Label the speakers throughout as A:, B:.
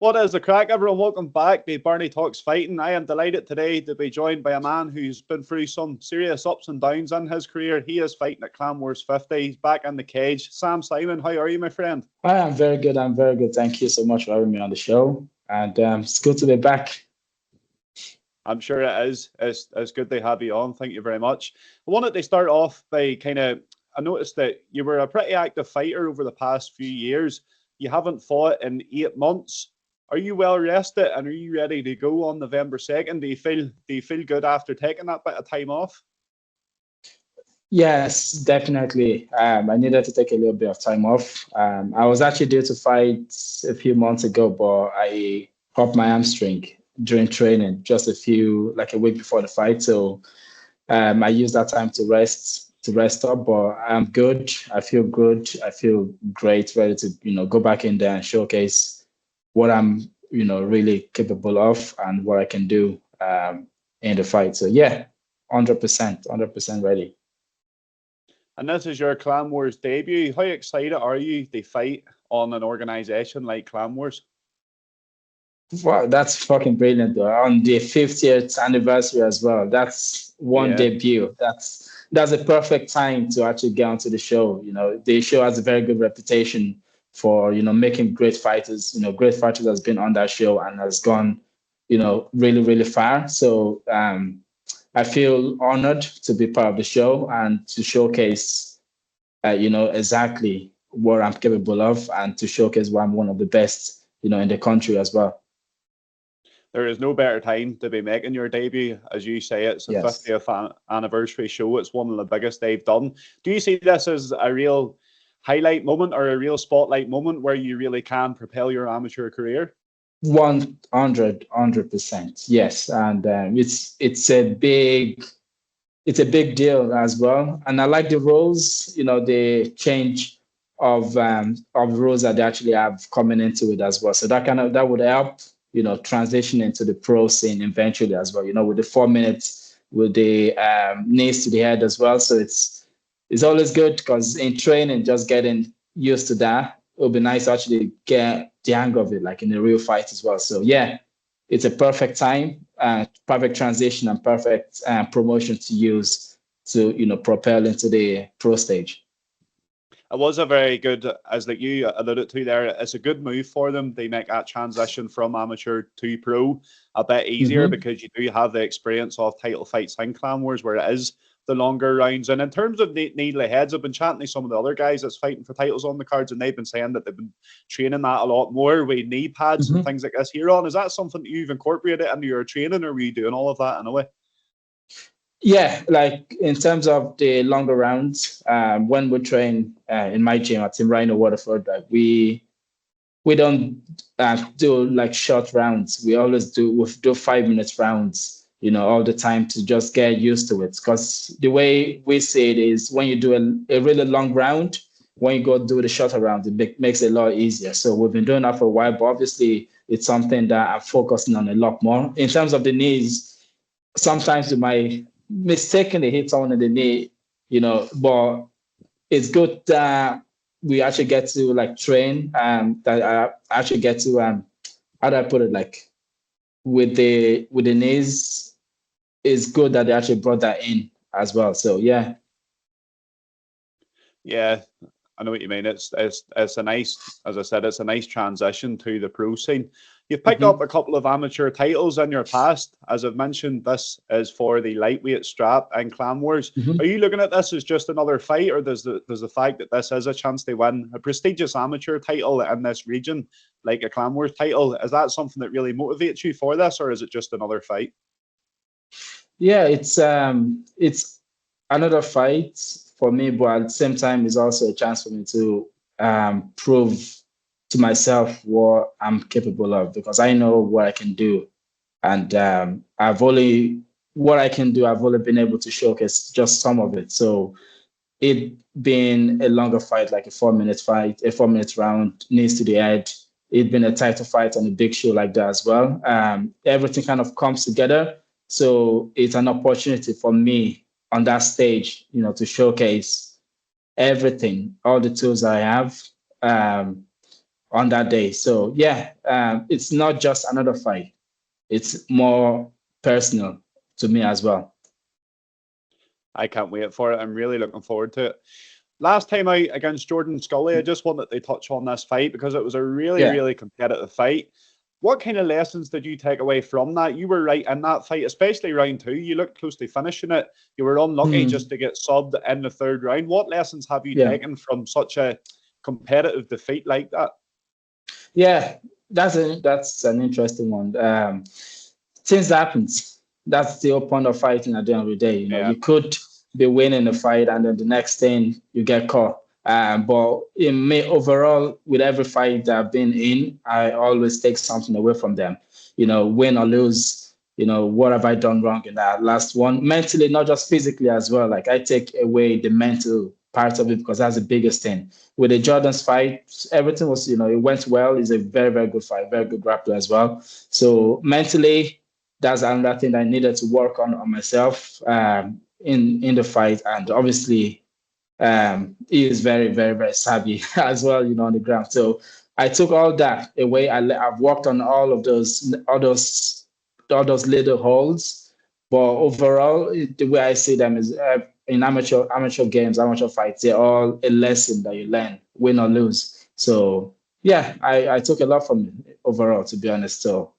A: What is the crack, everyone? Welcome back to Barney Talks Fighting. I am delighted today to be joined by a man who's been through some serious ups and downs in his career. He is fighting at Clan Wars 50. He's back in the cage. Sam Simon, how are you, my friend?
B: Hi, I'm very good. I'm very good. Thank you so much for having me on the show. And it's good to be back.
A: I'm sure it is. It's good to have you on. Thank you very much. I wanted to start off by I noticed that you were a pretty active fighter over the past few years. You haven't fought in 8 months. Are you well rested and are you ready to go on November 2nd? Do you feel good after taking that bit of time off?
B: Yes, definitely. I needed to take a little bit of time off. I was actually due to fight a few months ago, but I popped my hamstring during training, just like a week before the fight. So I used that time to rest up, but I'm good. I feel good. I feel great, ready to, go back in there and showcase what I'm, really capable of and what I can do in the fight. So yeah, 100% ready.
A: And this is your Clan Wars debut. How excited are you to fight on an organization like Clan Wars?
B: Wow, that's fucking brilliant, though. On the 50th anniversary as well. That's one
A: Yeah.
B: debut. That's a perfect time to actually get onto the show. The show has a very good reputation for, making great fighters. Great fighters has been on that show and has gone, really, really far. So I feel honored to be part of the show and to showcase, exactly what I'm capable of and to showcase why I'm one of the best, in the country as well.
A: There is no better time to be making your debut. As you say, it's a
B: Yes.
A: 50th anniversary show. It's one of the biggest they've done. Do you see this as a real highlight moment or a real spotlight moment where you really can propel your amateur career?
B: 100%, yes, and it's a big deal as well. And I like the roles, the change of roles that they actually have coming into it as well. So that would help, transition into the pro scene eventually as well. With the 4 minutes, with the knees to the head as well. So it's always good because in training, just getting used to that, it would be nice to actually get the hang of it, like in a real fight as well. So yeah, it's a perfect time, perfect transition, and perfect promotion to use to propel into the pro stage.
A: It was a very good, as like you alluded to there, it's a good move for them. They make that transition from amateur to pro a bit easier
B: Hmm.
A: because you do have the experience of title fights in Clan Wars where it is the longer rounds. And in terms of needly heads, I've been chatting to some of the other guys that's fighting for titles on the cards, and they've been saying that they've been training that a lot more with knee pads and
B: Hmm.
A: things like this here on. Is that something that you've incorporated into your training, or were you doing all of that in a way?
B: Yeah, like in terms of the longer rounds, when we train in my gym at Team Rhino Waterford, like we don't do like short rounds. We do 5 minutes rounds, all the time to just get used to it. Because the way we say it is when you do a really long round, when you go do the shorter round, makes it a lot easier. So we've been doing that for a while, but obviously it's something that I'm focusing on a lot more. In terms of the knees, sometimes you might mistakenly hit someone in the knee, but it's good that we actually get to like train that I actually get to how do I put it, like with the knees, it's good that they actually brought that in as well. So yeah.
A: Yeah, I know what you mean. It's a nice, as I said, it's a nice transition to the pro scene. You've picked up
B: Mhm.
A: a couple of amateur titles in your past. As I've mentioned, this is for the lightweight strap and Clan Wars. Are
B: Mhm.
A: you looking at this as just another fight, or does the fact that this is a chance to win a prestigious amateur title in this region, like a Clan Wars title, is that something that really motivates you for this, or is it just another fight?
B: Yeah, it's another fight for me, but at the same time, it's also a chance for me to prove to myself what I'm capable of because I know what I can do, and I've only been able to showcase just some of it. So it being a longer fight, like a 4 minute fight, a 4 minute round, knees to the head, it been a title fight on a big show like that as well. Everything kind of comes together. So it's an opportunity for me on that stage, to showcase everything, all the tools I have, um, on that day. So yeah, it's not just another fight. It's more personal to me as well.
A: I can't wait for it. I'm really looking forward to it. Last time out against Jordan Scully, I just wanted to touch on this fight because it was a really,
B: Yeah.
A: really competitive fight. What kind of lessons did you take away from that? You were right in that fight, especially round two. You looked close to finishing it. You were unlucky just to get subbed in the third round. What lessons have you
B: Yeah.
A: taken from such a competitive defeat like that?
B: Yeah, that's an interesting one. Things happens. That's the whole point of fighting at the end of the day. You know,
A: Yeah.
B: you could be winning the fight and then the next thing you get caught. But in me overall, with every fight that I've been in, I always take something away from them. You know, win or lose, you know, what have I done wrong in that last one? Mentally, not just physically as well. Like I take away the mental part of it because that's the biggest thing. With the Jordan's fight, everything was, you know, it went well. It's a very, very good fight, very good grappler as well. So mentally, that's another thing that I needed to work on myself in the fight. And obviously, he is very, very, very savvy as well, you know, on the ground. So I took all that away. I've worked on all of all those little holes. But overall, the way I see them is in amateur games, amateur fights, they're all a lesson that you learn, win or lose. So yeah, I took a lot from it overall, to be honest. So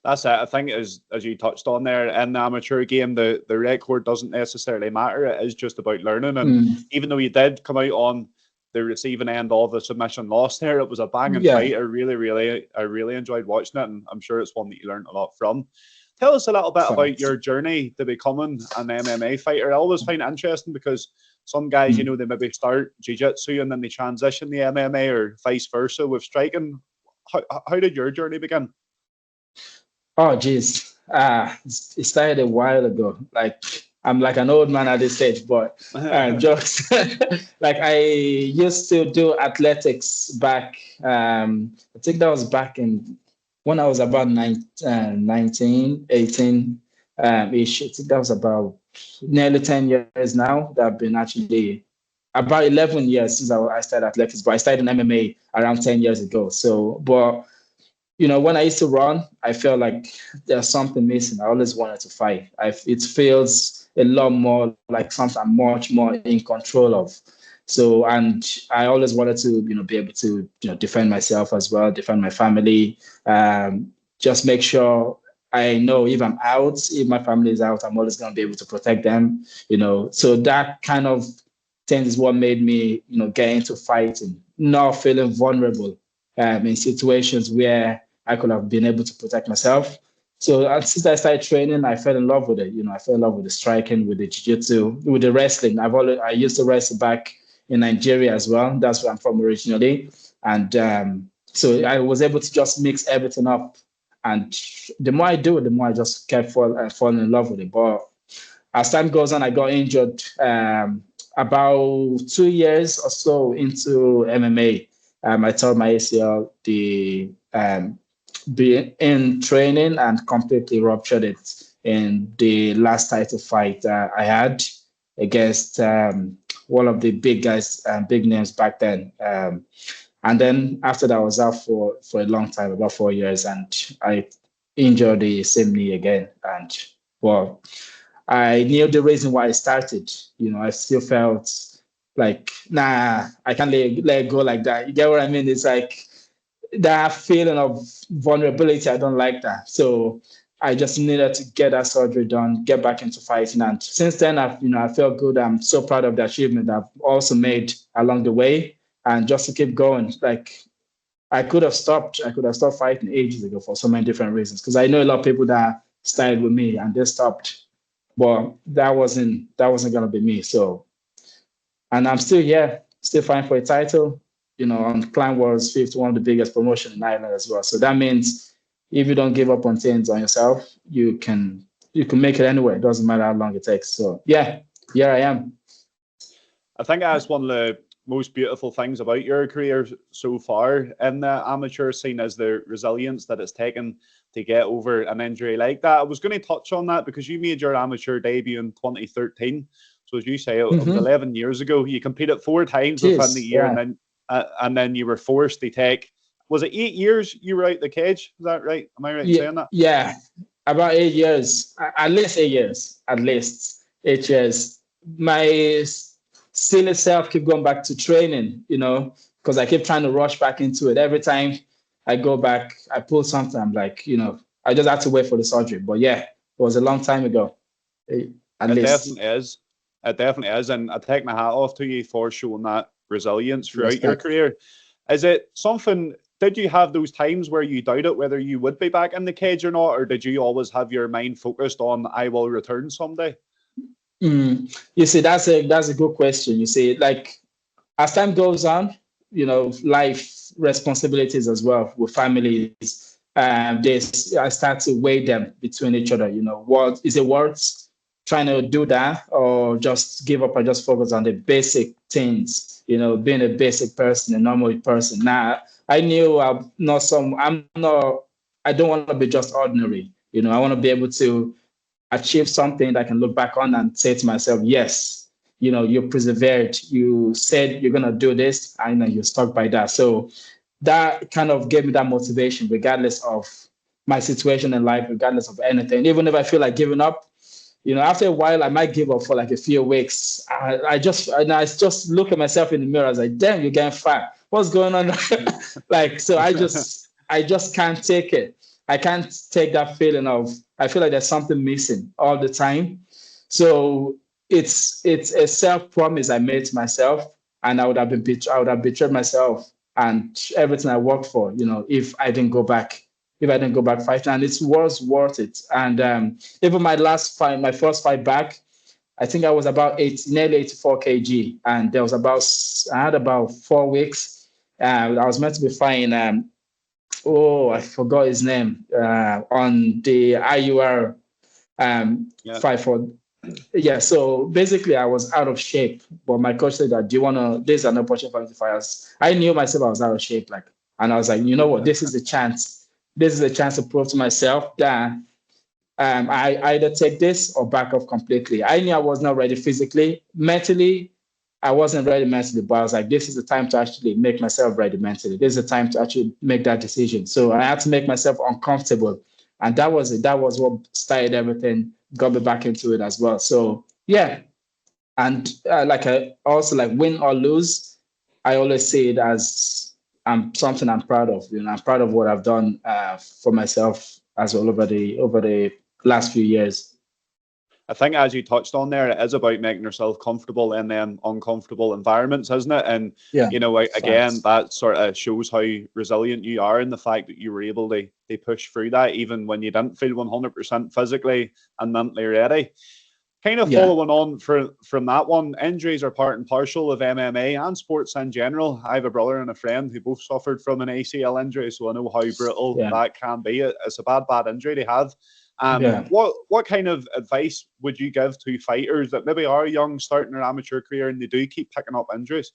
A: that's it. I think as you touched on there, in the amateur game, the record doesn't necessarily matter. It is just about learning. And even though you did come out on the receiving end of the submission loss there, it was a banging fight. I really enjoyed watching it, and I'm sure it's one that you learned a lot from. Tell us a little bit about your journey to becoming an MMA fighter. I always find it interesting because some guys, you know, they maybe start jiu-jitsu and then they transition the MMA or vice versa with striking. How did your journey begin?
B: Oh, geez. It started a while ago. Like, I'm like an old man at this stage, but just like I used to do athletics back. I think that was back in when I was about 19, 18 ish. I think that was about nearly 10 years now that I've been actually about 11 years since I started athletics, but I started in MMA around 10 years ago. So, but you know, when I used to run, I felt like there's something missing. I always wanted to fight. It feels a lot more like something I'm much more in control of. So, and I always wanted to, you know, be able to, you know, defend myself as well, defend my family, just make sure I know if I'm out, if my family is out, I'm always going to be able to protect them, you know. So that kind of thing is what made me, you know, get into fighting, not feeling vulnerable in situations where I could have been able to protect myself. So since I started training, I fell in love with it. You know, I fell in love with the striking, with the jiu-jitsu, with the wrestling. I used to wrestle back in Nigeria as well. That's where I'm from originally. And so I was able to just mix everything up. And the more I do it, the more I just kept falling in love with it. But as time goes on, I got injured about 2 years or so into MMA. I tore my ACL in training and completely ruptured it in the last title fight I had against one of the big guys, big names back then. And then after that, I was out for a long time, about 4 years, and I injured the same knee again. And well, I knew the reason why I started. You know, I still felt like, nah, I can't let it go like that. You get what I mean? It's like that feeling of vulnerability. I don't like that. So I just needed to get that surgery done, get back into fighting. And since then, I felt good. I'm so proud of the achievement I've also made along the way. And just to keep going, like I could have stopped fighting ages ago for so many different reasons. Because I know a lot of people that started with me and they stopped. But that wasn't gonna be me. So, and I'm still here, still fighting for a title. You know, on Clan Wars 50, one of the biggest promotion in Ireland as well. So that means if you don't give up on things on yourself, you can make it anywhere. It doesn't matter how long it takes. So yeah, here I am.
A: I think that's one of the most beautiful things about your career so far in the amateur scene is the resilience that it's taken to get over an injury like that. I was going to touch on that because you made your amateur debut in 2013. So as you say, it was 11 years ago. You competed 4 times within the year, and then and then you were forced to take. Was it 8 years you were out the cage? Is that right? Am I right in
B: Yeah,
A: saying that?
B: yeah, about 8 years, at least 8 years, at least 8 years. My silly self keep going back to training, because I keep trying to rush back into it. Every time I go back, I pull something. I'm like, I just had to wait for the surgery. But yeah, it was a long time ago, at
A: It
B: least.
A: definitely is. It definitely is. And I take my hat off to you for showing that resilience throughout your
B: Respect.
A: career. Is it something, did you have those times where you doubted whether you would be back in the cage or not? Or did you always have your mind focused on, I will return someday?
B: You see, that's a good question. You see, like as time goes on, life responsibilities as well with families, I start to weigh them between each other. What is it worth trying to do that, or just give up and just focus on the basic things? Being a basic person, a normal person. Now, I knew I'm not. I don't want to be just ordinary. I want to be able to achieve something that I can look back on and say to myself, yes, you persevered. You said you're going to do this, and you stuck by that. So that kind of gave me that motivation, regardless of my situation in life, regardless of anything. Even if I feel like giving up, after a while, I might give up for like a few weeks. I just look at myself in the mirror. I was like, damn, you're getting fat. What's going on? So I just can't take it. I can't take that feeling of, I feel like there's something missing all the time. So it's a self promise I made to myself, and I would have betrayed myself and everything I worked for, if I didn't go back. If I didn't go back fighting, and it was worth it. And even my last fight, my first fight back, I think I was about nearly 84 kg, and I had about 4 weeks. I was meant to be fighting. I forgot his name on the IUR
A: Yeah.
B: fight for. Yeah, so basically I was out of shape, but my coach said that, do you want to, this is an opportunity for you to fight us. I knew myself I was out of shape, and I was like, you know what, this is a chance. This is a chance to prove to myself that I either take this or back off completely. I knew I was not ready physically. Mentally, I wasn't ready mentally, but I was like, this is the time to actually make myself ready mentally. This is the time to actually make that decision. So I had to make myself uncomfortable. And that was it. That was what started everything, got me back into it as well. So yeah. And I also, like, win or lose, I always see it as something I'm proud of. I'm proud of what I've done for myself as well over the last few years.
A: I think, as you touched on there, it is about making yourself comfortable in them uncomfortable environments, isn't it? And,
B: Yeah,
A: again,
B: facts.
A: that sort of shows how resilient you are, and the fact that you were able to push through that even when you didn't feel 100% physically and mentally ready. Kind of
B: Yeah.
A: following on from that one, injuries are part and parcel of MMA and sports in general. I have a brother and a friend who both suffered from an ACL injury, so I know how brutal
B: Yeah.
A: that can be. It's a bad injury to have.
B: Yeah.
A: What kind of advice would you give to fighters that maybe are young, starting their amateur career, and they do keep picking up injuries?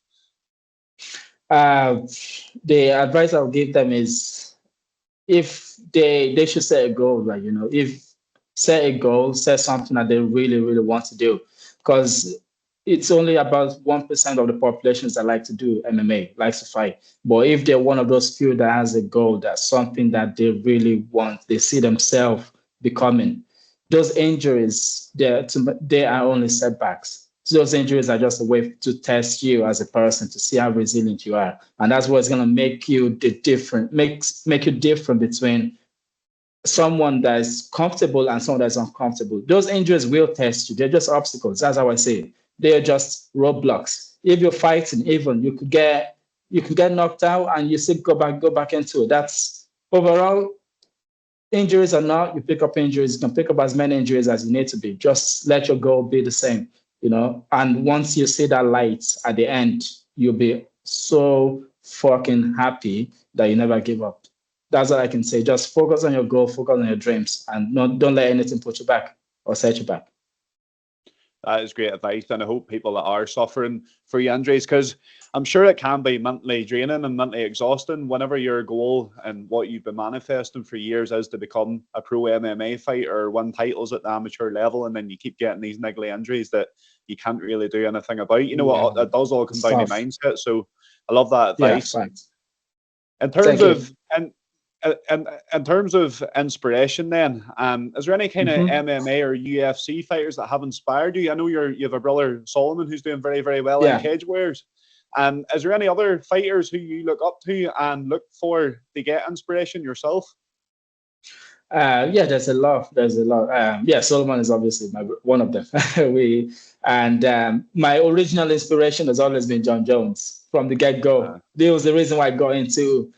B: The advice I'll give them is, if they should set a goal, if set a goal, set something that they really, really want to do, because it's only about 1% of the populations that like to do MMA, likes to fight. But if they're one of those few that has a goal, that's something that they really want, they see themselves becoming, those injuries, they are only setbacks. So those injuries are just a way to test you as a person, to see how resilient you are. And that's what's going to make you make you different between someone that's comfortable and someone that's uncomfortable. Those injuries will test you. They're just obstacles. That's how I say it. They're just roadblocks. If you're fighting, even you could get knocked out and you still go back into it. That's overall. Injuries or not, you pick up injuries. You can pick up as many injuries as you need to be. Just let your goal be the same, And once you see that light at the end, you'll be so fucking happy that you never give up. That's all I can say. Just focus on your goal, focus on your dreams, and don't let anything put you back or set you back.
A: That is great advice, and I hope people that are suffering for injuries, because I'm sure it can be mentally draining and mentally exhausting whenever your goal and what you've been manifesting for years is to become a pro MMA fighter or win titles at the amateur level, and then you keep getting these niggly injuries that you can't really do anything about. It does all come down to mindset. So I love that
B: Yeah,
A: advice.
B: thanks.
A: In terms
B: Thank you.
A: of and in terms of inspiration, then, is there any kind of
B: Mhm.
A: MMA or UFC fighters that have inspired you? I know you have a brother Solomon who's doing very, very well in
B: Yeah.
A: Cage Warriors. Is there any other fighters who you look up to and look for to get inspiration yourself?
B: Yeah, there's a lot. There's a lot. Yeah, Solomon is obviously one of them. My original inspiration has always been John Jones from the get-go. This was the reason why I got into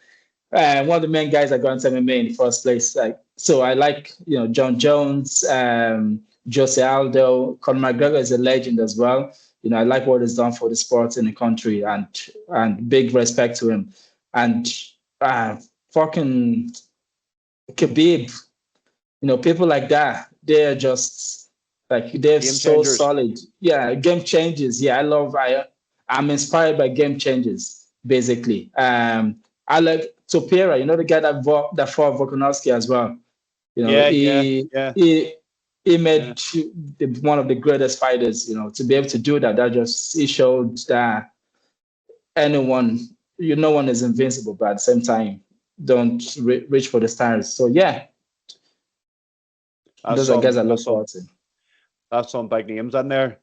B: one of the main guys I got into MMA in the first place. So I like, John Jones, Jose Aldo. Conor McGregor is a legend as well. I like what he's done for the sport in the country, and big respect to him. And fucking Khabib, people like that, they're just they're
A: Game
B: so
A: changers.
B: solid. Yeah, game changers. Yeah, I'm inspired by game changers, basically. I like Topera, the guy that fought Volkanovski as well.
A: Yeah.
B: He made one of the greatest fighters, to be able to do that. He showed that anyone, no one is invincible, but at the same time, don't reach for the stars. So yeah, those are guys I look forward to.
A: That's some big names in there.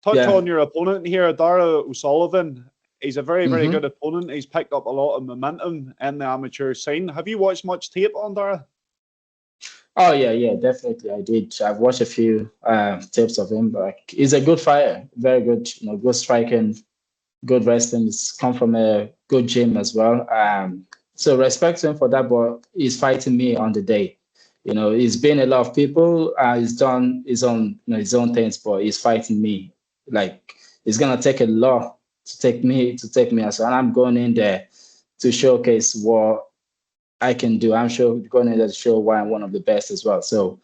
A: Touch
B: Yeah.
A: on your opponent here, Dara O'Sullivan. He's a very, very
B: Mhm.
A: good opponent. He's picked up a lot of momentum in the amateur scene. Have you watched much tape on Dara?
B: Oh yeah, definitely I did. I've watched a few tapes of him. He's a good fighter, very good. Good striking, good wrestling. He's come from a good gym as well. So respect to him for that. But he's fighting me on the day. He's been a lot of people. He's done his own things, but he's fighting me. It's gonna take a lot to take me as well. And I'm going in there to showcase what I can do. I'm sure going in there to show why I'm one of the best as well. So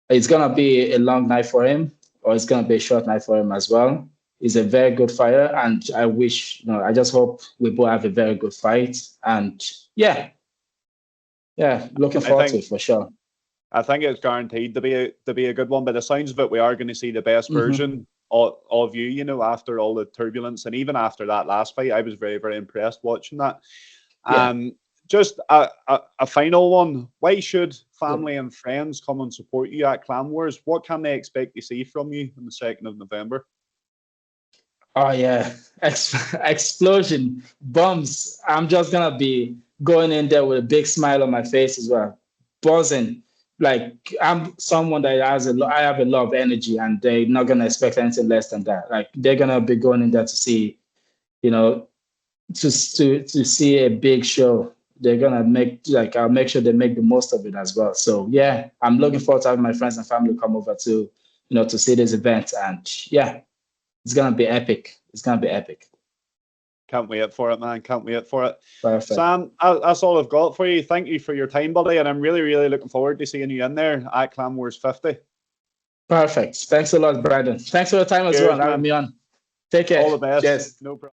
B: it's gonna be a long night for him, or it's gonna be a short night for him as well. He's a very good fighter, and I just hope we both have a very good fight. And yeah, looking forward to it for sure.
A: I think it's guaranteed to be a good one. By the sounds of it, we are going to see the best
B: Mm-hmm.
A: version of you. After all the turbulence, and even after that last fight, I was very, very impressed watching that.
B: Yeah.
A: Just a final one. Why should family and friends come and support you at Clan Wars? What can they expect to see from you on the 2nd of November?
B: Oh yeah, explosion, bombs. I'm just gonna be going in there with a big smile on my face as well, buzzing. I'm someone that I have a lot of energy, and they're not gonna expect anything less than that. They're gonna be going in there to see, to see a big show. They're gonna I'll make sure they make the most of it as well. So yeah, I'm looking forward to having my friends and family come over to, to see this event, and yeah. It's going to be epic. It's going to be epic.
A: Can't wait for it, man. Can't wait for it.
B: Perfect.
A: Sam, that's all I've got for you. Thank you for your time, buddy. And I'm really, really looking forward to seeing you in there at Clan Wars 50.
B: Perfect. Thanks a lot, Brandon. Thanks for your time as well, having me on. Take care.
A: All the best.
B: Cheers.
A: No problem.